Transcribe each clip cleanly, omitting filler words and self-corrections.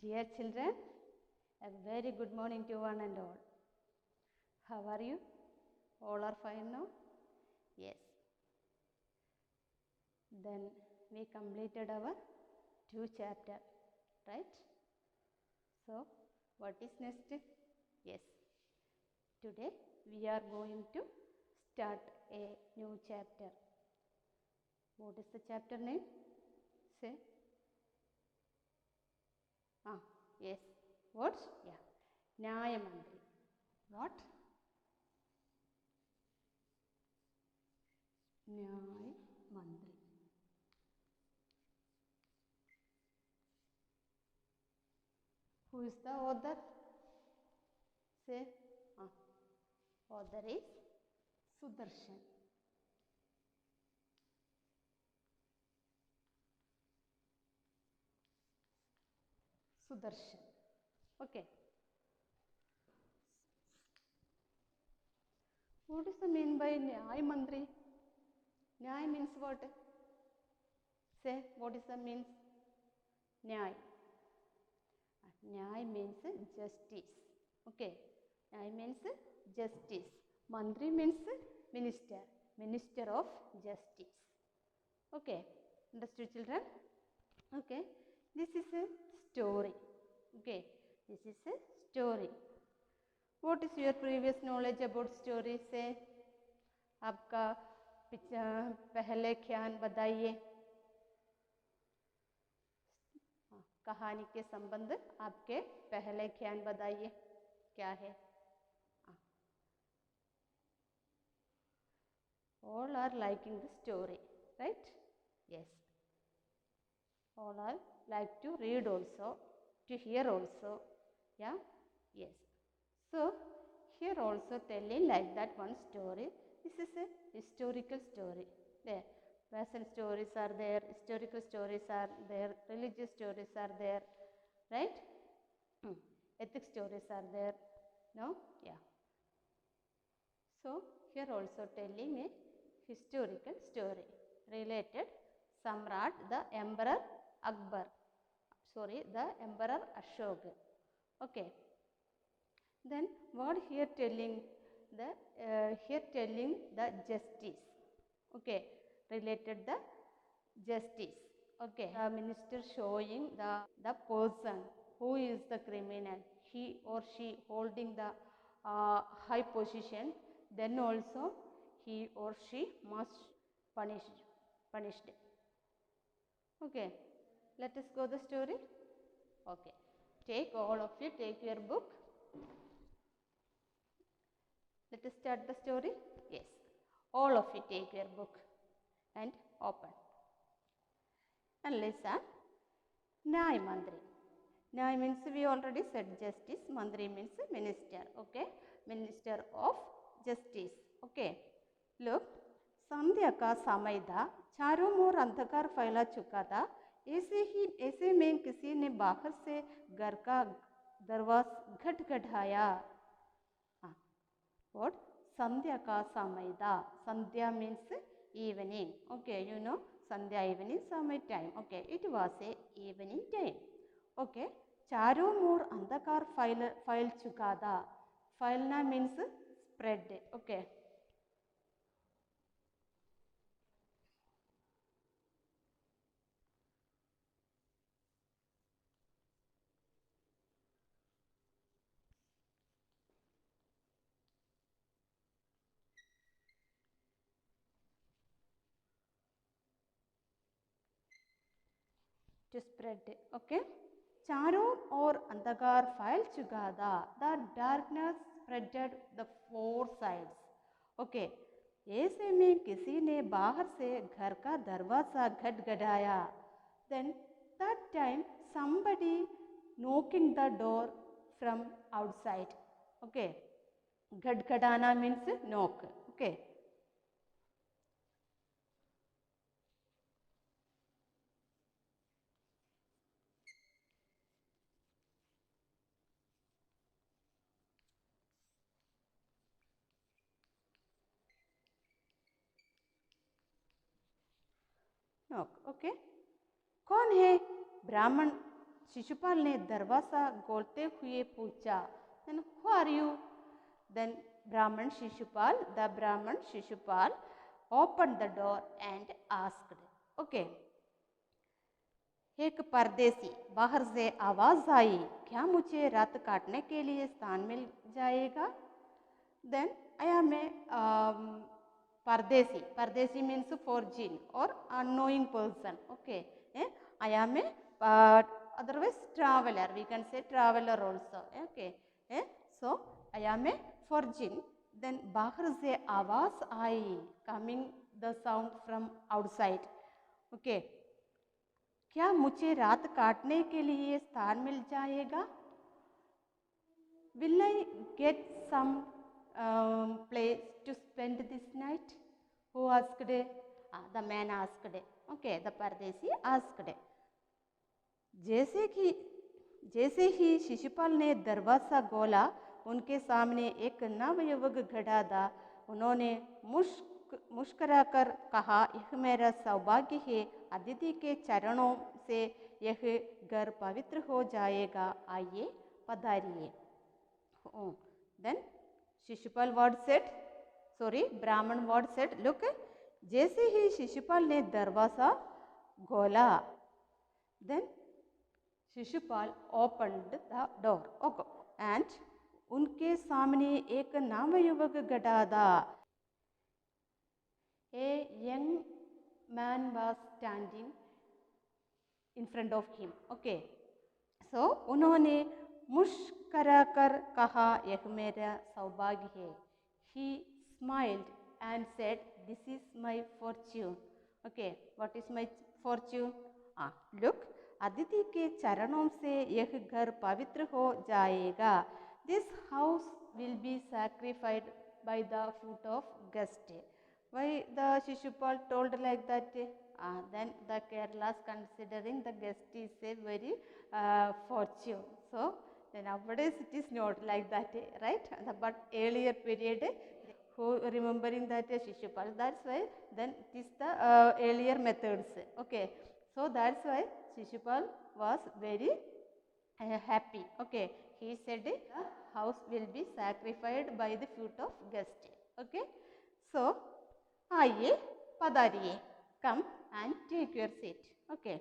Dear children, a very good morning to one and all. How are you? All are fine now? Yes. Then we completed our 2 chapter, right? So, what is next? Yes. Today we are going to start a new chapter. What is the chapter name? Say. Yes. What? Yeah. Nyaya Mandri. What? Nyaya Mandri. Who is the author? Say. Author is Sudarshan. Sudarshan. Okay. What is the mean by Nyaya Mandri? Nyaya means what? Say, what is the means? Nyaya. Nyaya means justice. Okay. Nyaya means justice. Mandri means minister. Minister of justice. Okay. Understood, children? Okay. This is a story. Okay. This is a story. What is your previous knowledge about story? Say, आपका पहले ख्याल बताइए. कहानी के संबंध आपके पहले ख्याल बताइए क्या है? All are liking the story, right? Yes. All are like to read also, to hear also. Yeah? Yes. So, here also telling like that one story. This is a historical story. There. Fashion stories are there, historical stories are there, religious stories are there, right? Ethic stories are there. No? Yeah. So, here also telling a historical story related Samrat, the Emperor Akbar. Sorry, the Emperor Ashoka. Okay. Then what here telling the justice. Okay, related the justice. Okay, the minister showing the person who is the criminal, he or she holding the high position, then also he or she must punished. Okay, let us go the story. Okay, take all of you, take your book. Let us start the story. Yes, all of you take your book and open and listen. Nyaya Mandri. Nyaya means we already said justice. Mandri means minister. Okay, minister of justice. Okay, look. संध्या का समय था, चारों ओर अंधकार फैला चुका था. ऐसे में किसी ने बाहर से घर का दरवाजा खटखटाया. What? Sandhya ka samayda. Sandhya means evening. Okay, you know, Sandhya evening, samay time. Okay, it was a evening time. Okay, चारों ओर अंधकार फैल चुका था. फैलना means spread. Okay. To spread. Okay. चारों ओर अंधकार फैल चुका था. The darkness spreaded the 4 sides. Okay. ऐसे में किसी ने बाहर से घर का दरवाजा खटखटाया. Then that time somebody knocking the door from outside. Okay. खटखटाना means knock. Okay. Knock. Okay. कौन है? ब्राह्मण शिशुपाल ने दरवाजा खोलते हुए पूछा, then who are you? Then the Brahman Shishupal opened the door and asked. Okay. एक परदेसी बाहर से आवाज आई, क्या मुझे रात काटने के लिए स्थान मिल जाएगा? Then I am a Pardesi means foreign or unknowing person. Okay. I am a otherwise traveler. We can say traveler also. Okay. So I am a foreign. Then bahar se awaaz aayi, coming the sound from outside. Okay. क्या मुझे रात काटने के लिए स्थान मिल जाएगा? Will I get some place to spend this night? Who asked? The man asked. Okay, the Pardesi asked. जैसे ही शिशुपाल ने दरवाजा खोला, उनके सामने एक नवयुवक खड़ा था। उन्होंने मुस्कुराकर कहा, यह मेरा सौभाग्य है, अदिति के चरणों से यह घर पवित्र हो जाएगा, आइए पधारिए। Then Shishupal Brahman word said, look, जैसे ही शिशुपाल ने दरवाजा खोला, then Shishupal opened the door, okay, and उनके सामने एक नवयुवक खड़ा था। A young man was standing in front of him. Okay, so उन्होंने मुस्कुराकर कहा, यह मेरा सौभाग्य है। He smiled and said, this is my fortune. Okay, what is my fortune? Look, Aditi के चरणों से यह घर पवित्र हो जाएगा. This house will be sacrificed by the foot of guest. Why the Shishupal told like that? Then the Kerala's considering the guest is a very fortune. So then nowadays it is not like that, right? But earlier period, who remembering that Shishupal, that's why then it is the earlier methods. Okay, so that's why Shishupal was very happy. Okay, he said the house will be sacrificed by the foot of guest. Okay, so आइए पधारिए, come and take your seat. Okay.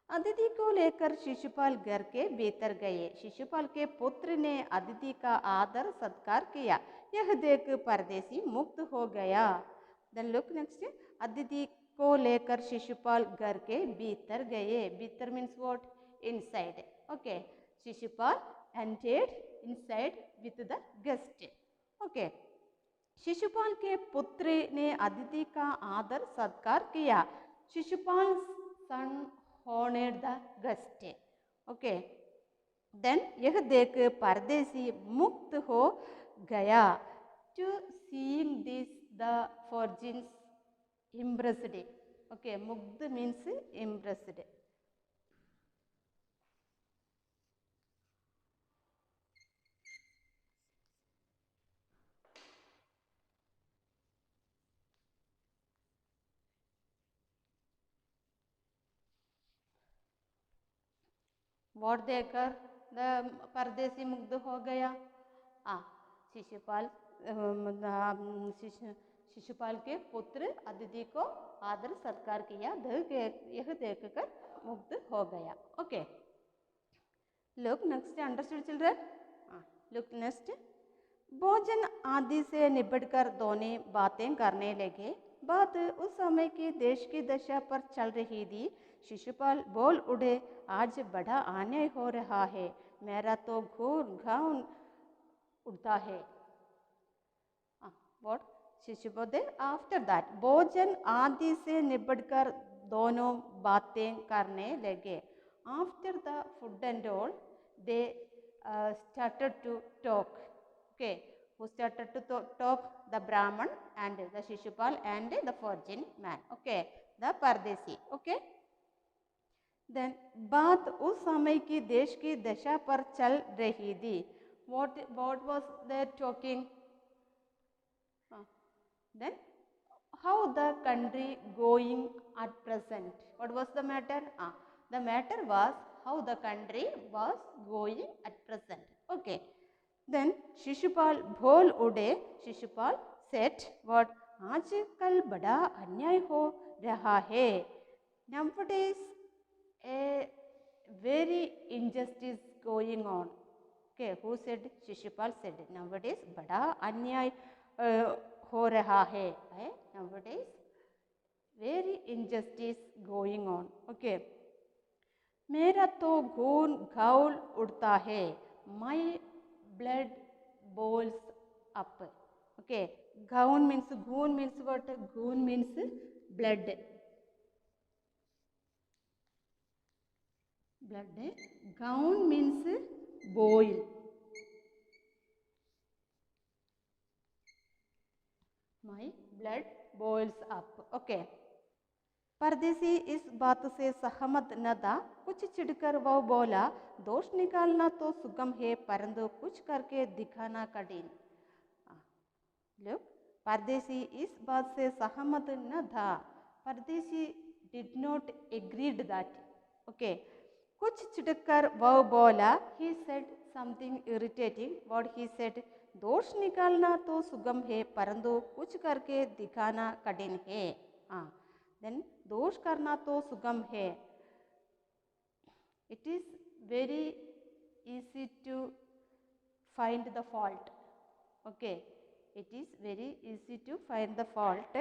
Aditi को लेकर शिशुपाल घर के भीतर गए। शिशुपाल के पुत्र ने अदिति का आदर सत्कार किया। यह देख परदेसी मुक्त हो गया। Then look next. अदिति को लेकर शिशुपाल घर के भीतर गए। भीतर means what? Inside. Okay. Shishupal entered inside with the guest. Okay. Shishupal के पुत्र ने अदिति का आदर सत्कार किया। Shishupal son honored the guest. Okay. Then यह देख परदेसी मुक्त हो गया। To seeing this, the virgins impressed. Okay, मुग्ध means impressed. वोट देकर परदेसी मुग्ध हो गया। शिशुपाल के पुत्र अदिति को आदर सत्कार किया। यह देखकर मुग्ध हो गया। Okay, look next. Understood children? Look next. भोजन आदि से निबटकर दोनों बातें करने लगे। बात उस समय की देश की दशा पर चल रही थी। शिशुपाल बोल उठे, आज बड़ा अन्याय हो रहा है, मेरा तो घाव उठता है। What? शिशुपाल आफ्टर दैट भोजन आदि से निबटकर दोनों बातें करने लगे। After the food and all they started to talk. Okay, who started to talk? The Brahman and the Shishupal and the virgin man. Okay, the Pardesi. Okay. Then बात उस समय की देश की दशा पर चल रही थी। What was they talking? Then how the country going at present? What was the matter? The matter was how the country was going at present. Okay. Then Shishupal bol ude. Shishupal said, what? आजकल बड़ा अन्याय हो रहा है. Nowadays, a very injustice going on. Okay, who said? Shishupal said. Nowadays, बड़ा अन्याय हो रहा है. Nowadays, very injustice going on. Okay. मेरा तो खून खौल उड़ता है. My blood boils up. Okay. Goon means what? Goon means blood. Blood. Goon means boil. My blood boils up. Okay. परदेसी इस बात से सहमत न था. कुछ चिढ़कर वह बोला, दोष निकालना तो सुगम है परंतु कुछ करके दिखाना कठिन. Look, परदेसी इस बात से सहमत न था. परदेसी did not agreed that. Okay. कुछ चिढ़कर वह बोला. He said something irritating. What he said? दोष निकालना तो सुगम है परंतु कुछ करके दिखाना कठिन है. Then दोष करना तो सुगम है. It is very easy to find the fault. Okay. It is very easy to find the fault.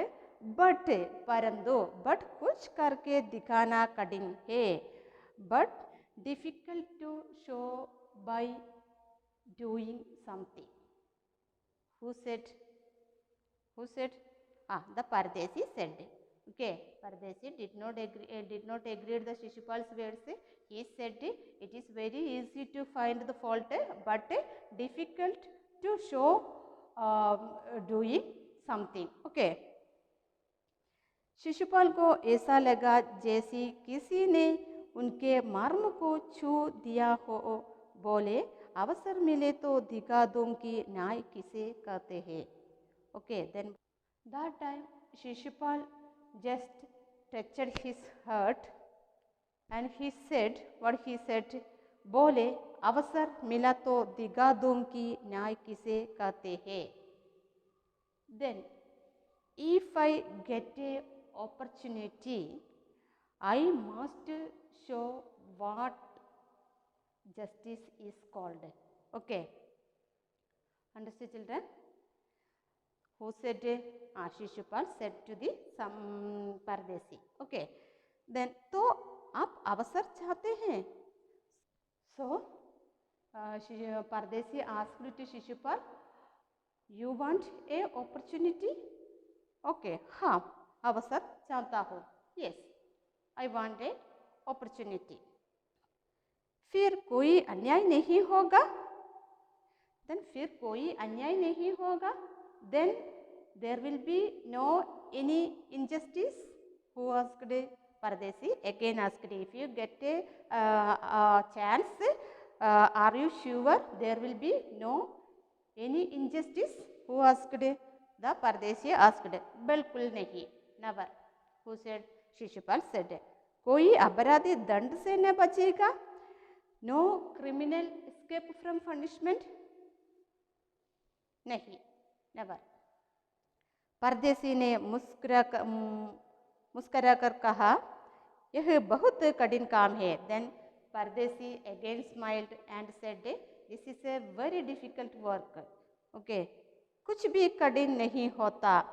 But परंतु but कुछ करके दिखाना कठिन है. But difficult to show by doing something. Who said? Who said? The Pardesi said. Okay, Pardesi did not agree the Shishupal's words. He said it is very easy to find the fault, but difficult to show doing something. Okay. Shishupal को ऐसा लगा जैसे किसी ने उनके मर्म को छू दिया हो. बोले, अवसर मिले तो दिखा दूंगी न्याय किसे कहते हैं. Okay, then that time Shishupal just touched his heart and he said, what he said? बोले, अवसर मिला तो दिखा दूंगी न्याय किसे कहते हैं. Then if I get a opportunity, I must show what justice is called. Okay. Understood, children? Who said? Shishupal said to the some Pardesi. Okay. Then, तो आप अवसर चाहते हैं? So, Pardesi asked to Shishupal, you want a opportunity? Okay. हाँ, अवसर चाहता हूँ. Yes, I want a opportunity. फिर कोई अन्याय नहीं होगा. Then फिर कोई अन्याय नहीं होगा. Then there will be no any injustice. Who asked? Pardesi again asked, if you get a chance, are you sure there will be no any injustice? Who asked? The Pardesi asked. बिल्कुल नहीं. Never. Who said? Shishupal said. कोई अपराधी दंड से न बचेगा. No criminal escape from punishment. नहीं. Never. परदेसी ने मुस्कुराकर कहा, यह बहुत कठिन काम है. Then Pardesi again smiled and said, this is a very difficult work. Okay. कुछ भी कठिन नहीं होता.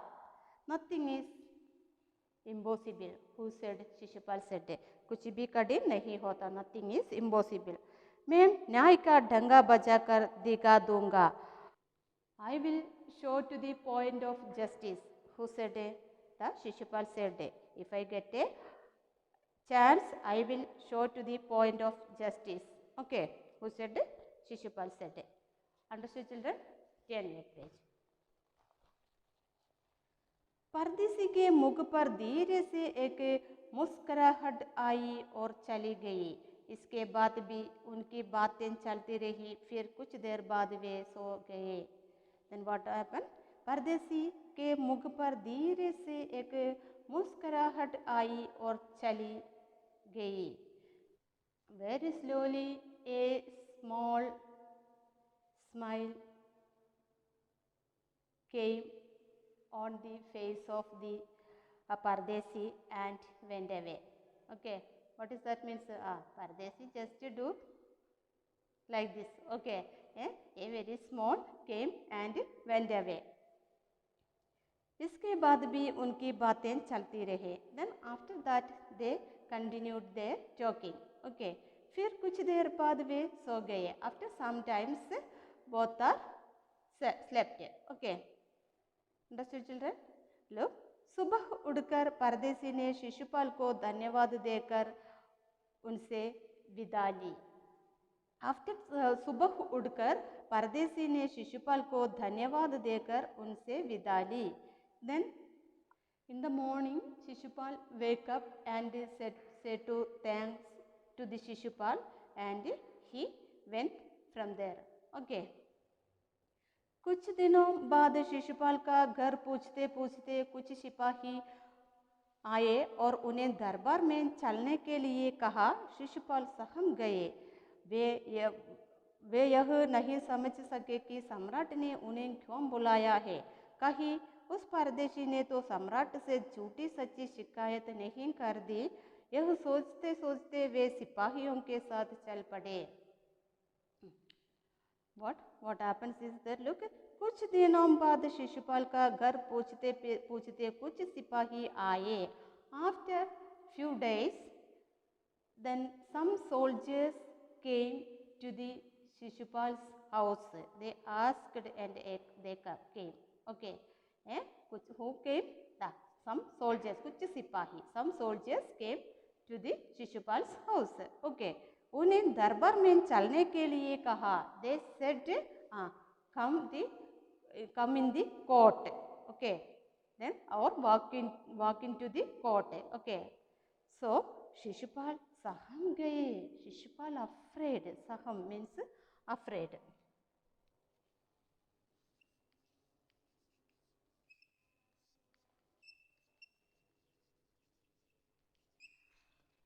Nothing is impossible. Who said? Shishupal said. कुछ भी कठिन नहीं होता. Nothing is impossible. मैं न्याय का ढंगा बजाकर दिखा दूंगा. I will show to the point of justice. Who said? The Shishupal said. If I get a chance, I will show to the point of justice. Okay. Who said? Shishupal said. Understood, children? Turn your page. परदेसी के मुख पर धीरे से एक मुस्कुराहट आई और चली गई. इसके बाद भी उनकी बातें चलती रही. फिर कुछ देर बाद वे सो गए. Then what happened? परदेसी के मुख पर धीरे से एक मुस्कुराहट आई और चली गई. Very slowly, a small smile came on the face of the Pardesi and went away. Okay, what is that means? Pardesi just do like this. Okay, a very small came and went away. इसके बाद भी उनकी बातें चलती रहे. Then after that they continued their talking. Okay, फिर कुछ देर बाद वे सो गए. After some times both are slept. Okay, understood children? Look, सुबह उठकर परदेसी ने शिशुपाल को धन्यवाद देकर उनसे विदा ली. आफ्टर सुबह उठकर परदेसी ने शिशुपाल को धन्यवाद देकर उनसे विदा ली. Then in the morning Shishupal wake up and said to thanks to the Shishupal and he went from there. Okay. कुछ दिनों बाद शिशुपाल का घर पूछते पूछते कुछ सिपाही आए और उन्हें दरबार में चलने के लिए कहा. शिशुपाल सहम गए. वे यह नहीं समझ सके कि सम्राट ने उन्हें क्यों बुलाया है. कहीं उस परदेशी ने तो सम्राट से झूठी सच्ची शिकायत नहीं कर दी. यह सोचते सोचते वे सिपाहियों के साथ चल पड़े. What happens is that look, कुछ दिनों बाद शिशुपाल का घर पूछते पूछते कुछ सिपाही आए. After few days, then some soldiers came to the Shishupal's house. They asked and they came. Okay. कुछ who came? Some soldiers, कुछ सिपाही. Some soldiers came to the Shishupal's house. Okay. उन्हें दरबार में चलने के लिए कहा. They said, come in the court. Okay. Then or walk into the court. Okay. So Shishupal सहम गए. Shishupal afraid. सहम means afraid.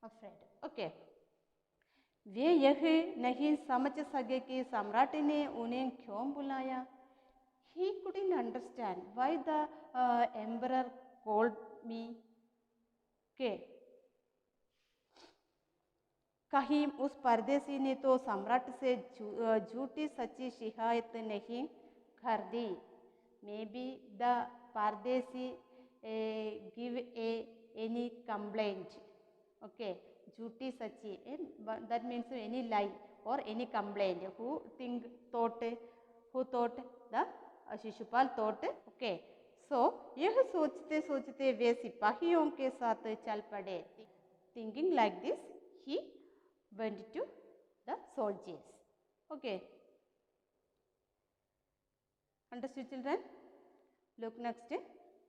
Afraid. Okay. वे यह नहीं समझ सके कि सम्राट ने उन्हें क्यों बुलाया. He couldn't understand why the emperor called me. Okay. कहीं उस परदेसी ने तो सम्राट से झूठी सच्ची शिकायत नहीं कर दी. Maybe the Pardesi give any complaint. Okay, झूठी सच्ची, that means any lie or any complaint. Who thought the Shishupal thought. Okay, so यह सोचते सोचते वे सिपाहियों के साथ चल पड़े. Thinking like this, he went to the soldiers. Okay, understood children? Look next.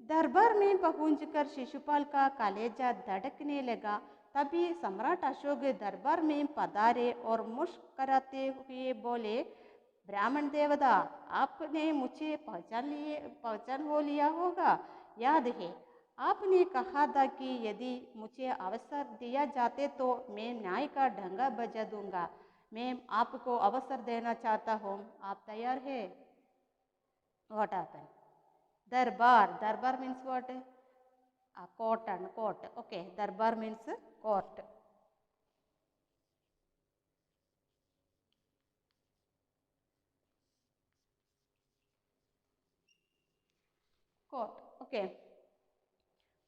दरबार में पहुंचकर शिशुपाल का कलेजा धड़कने लगा. तभी सम्राट अशोक दरबार में पधारे और मुस्कुराते हुए बोले, ब्राह्मण देवता, आपने मुझे पहचान हो लिया होगा. याद है आपने कहा था कि यदि मुझे अवसर दिया जाते तो मैं न्याय का ढंगा बजा दूंगा. मैं आपको अवसर देना चाहता हूँ. आप तैयार है? What happened? Darbar means what? Court. Okay, Darbar means court. Court. Okay.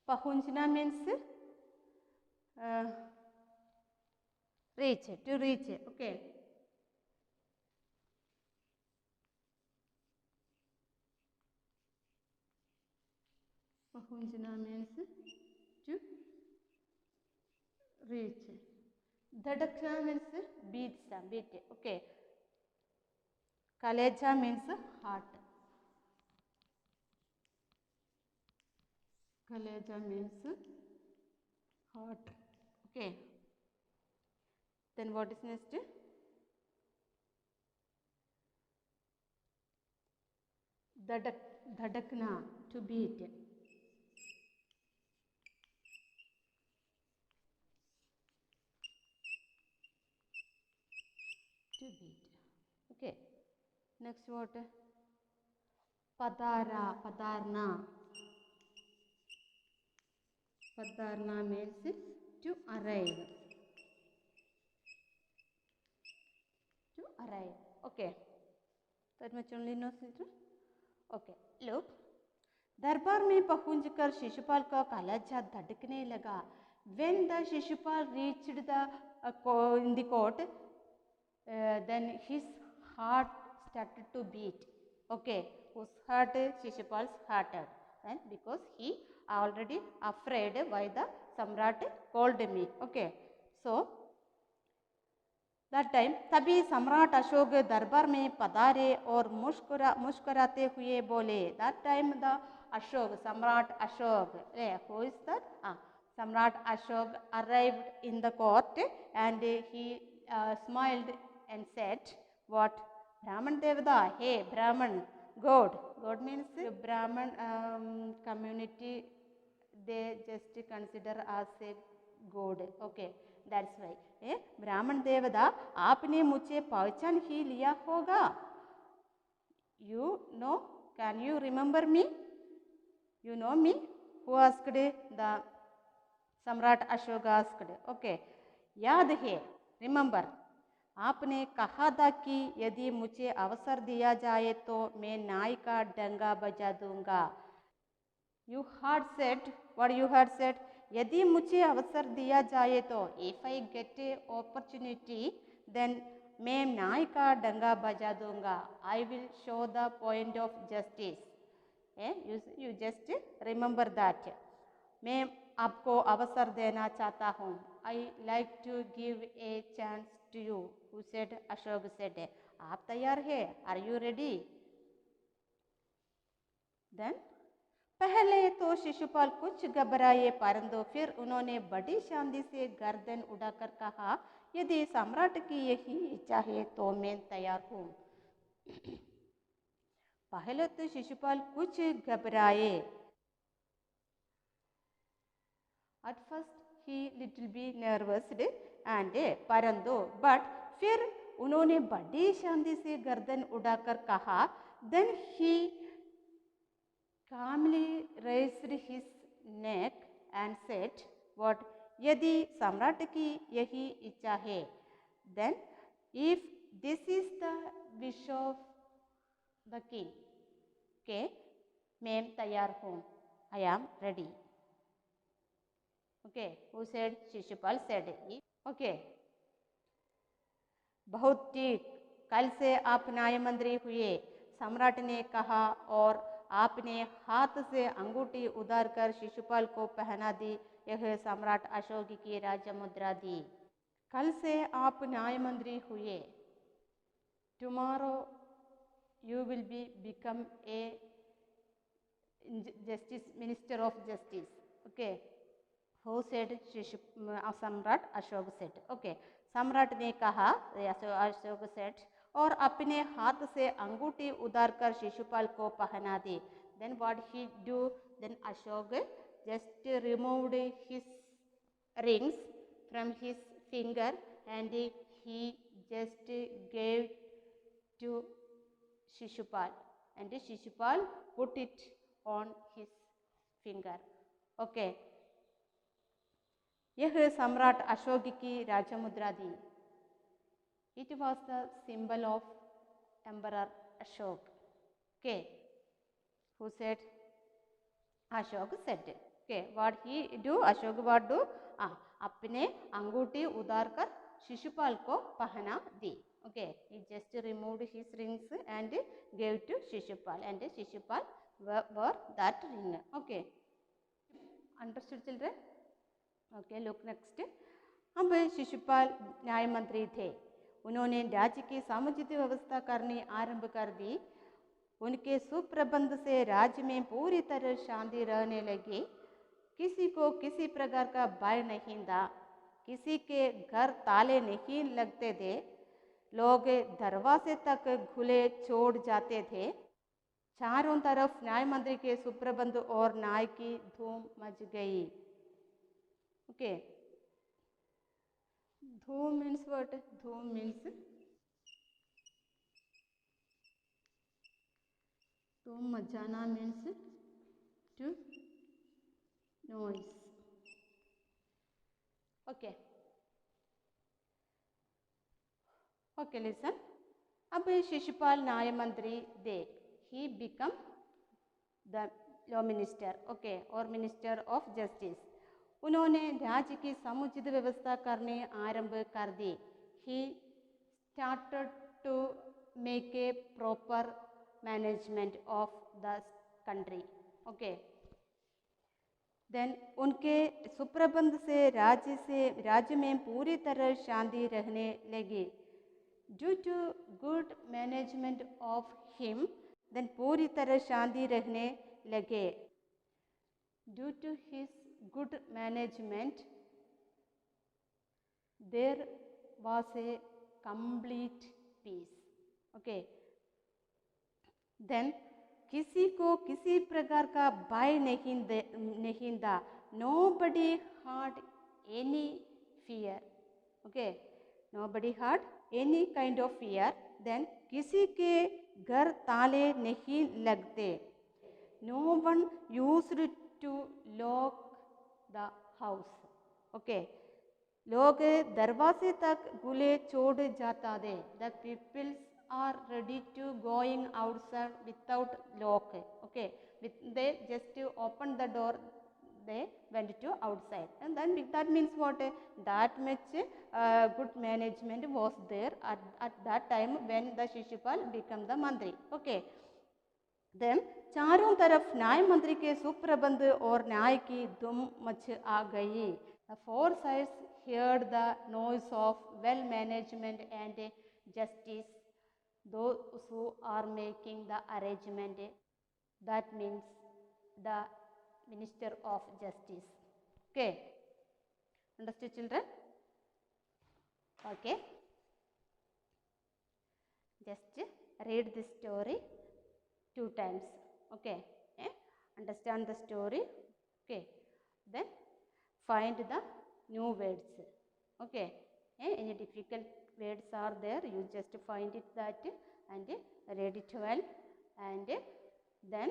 Pahunchna means to reach. Okay. Pahunchna means to reach. Dhadakna means beat. Okay. Kaleja means heart. Kaleja means heart. Okay. Then what is next? Dhadakna, to beat. to beat. Okay. Next word. Padara, padarna. Padarna means to arrive. To arrive. Okay. That much only knows it. Okay. Look. दरबार में पहुंचकर शिशुपाल का कलेजा धड़कने लगा. When the Shishupal reached the in the court, then his heart started to beat. Okay, whose heart? Shishupal's heart. And because he already afraid why the Samrat called me. Okay, so that time तभी सम्राट अशोक दरबार में पधारे और मुस्कुराते हुए बोले. That time the Ashok, Samrat Ashok, who is that? Samrat Ashok arrived in the court and he smiled and said, what? Brahman Devada, hey Brahman, God. God means Brahman community, they just consider as a God. Okay, that's why. ब्राह्मण देवता आपने मुझे पहचान ही लिया होगा. You know, can you remember me? You know me? Who asked? The Samrat Ashok asked. Okay, याद है, remember. आपने कहा था कि यदि मुझे अवसर दिया जाए तो मैं नाई का डंगा बजा दूंगा. You had said, what you had said? यदि मुझे अवसर दिया जाए तो, if I get a opportunity, then मैं नाई का डंगा बजा दूंगा. I will show the point of justice. You just remember that. मैं आपको अवसर देना चाहता हूँ. I like to give a chance to you. Who said? Ashok said. आप तैयार है? Are you ready? Then पहले तो शिशुपाल कुछ घबराए, परंतु फिर उन्होंने बड़ी शांति से गर्दन उड़ाकर कहा, यदि सम्राट की यही इच्छा है तो मैं तैयार हूँ. पहले तो शिशुपाल कुछ घबराए. At first he little bit nervous and परंतु but फिर उन्होंने बड़ी शांति से गर्दन उड़ाकर कहा. Then he calmly raised his neck and said, what? यदि सम्राट की यही इच्छा है. Then if this is the wish of the king, okay, मैं तैयार हूँ. I am ready. Okay, who said? Shishupal said. Okay, बहुत ठीक, कल से आप न्याय मंत्री हुए, सम्राट ने कहा और आपने हाथ से अंगूठी उधार कर शिशुपाल को पहना दी. यह सम्राट अशोक की राज्य मुद्रा दी. कल से आप न्याय मंत्री हुए. Tomorrow you will become a justice, minister of justice. Okay, who said? सम्राट अशोक said. Okay, सम्राट ने कहा, अशोक said, और अपने हाथ से अंगूठी उधार कर शिशुपाल को पहना दी. Then what he do? Then Ashok just removed his rings from his finger and he just gave to Shishupal and Shishupal put it on his finger. Okay, यह सम्राट अशोक की राज मुद्रा दी. It was the symbol of Emperor Ashok. Okay, who said? Ashok said. Okay, what he do? Ashok what do? अपने अंगूठी उधार कर शिशुपाल को पहना दी. Okay, he just removed his rings and gave to Shishupal and Shishupal wore that ring. Okay, understood children? Okay, look next. अब शिशुपाल न्याय मंत्री थे. उन्होंने राज्य की सामुदायिक व्यवस्था करनी आरंभ कर दी. उनके सुप्रबंध से राज्य में पूरी तरह शांति रहने लगी. किसी को किसी प्रकार का भय नहीं था. किसी के घर ताले नहीं लगते थे. लोग दरवाजे तक खुले छोड़ जाते थे. चारों तरफ न्याय मंत्री के सुप्रबंध और न्याय की धूम मच गई. Okay, धूम means what? धूम means So majana means to noise. Okay. Okay, listen. अब शिशुपाल न्याय मंत्री दे he become the law minister, okay, और मिनिस्टर ऑफ जस्टिस. उन्होंने राज्य की समुचित व्यवस्था करने आरंभ कर दी. He started to make a proper management of the country, okay. Then उनके सुप्रबंध से राज्य में पूरी तरह शांति रहने लगी. Due to good management of him, then पूरी तरह शांति रहने लगे. Due to his good management there was a complete peace, okay. Then किसी को किसी प्रकार का भय नहीं था. Nobody had any fear, okay. Nobody had any kind of fear. Then किसी के घर ताले नहीं लगते. No one used to lock the house, okay. लोग दरवाजे तक खुले छोड़ जाता थे. The people are ready to going outside without lock, okay. They just open the door, they went to outside, and then that means what? That much good management was there at that time when the Shishupal became the Mantri, okay. Then चारों तरफ न्याय मंत्री के सुप्रबंध और न्याय की धूम much आ गई. The four sides heard the noise of well management and justice. Those who are making the arrangement, that means the Minister of Justice. Okay, understood, children? Okay, just read this story 2 times, okay. Understand the story, okay. Then find the new words, okay. Any difficult words are there, you just find it that and read it well, and then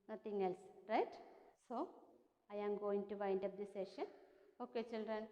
nothing else, right? So I am going to wind up this session, okay, children.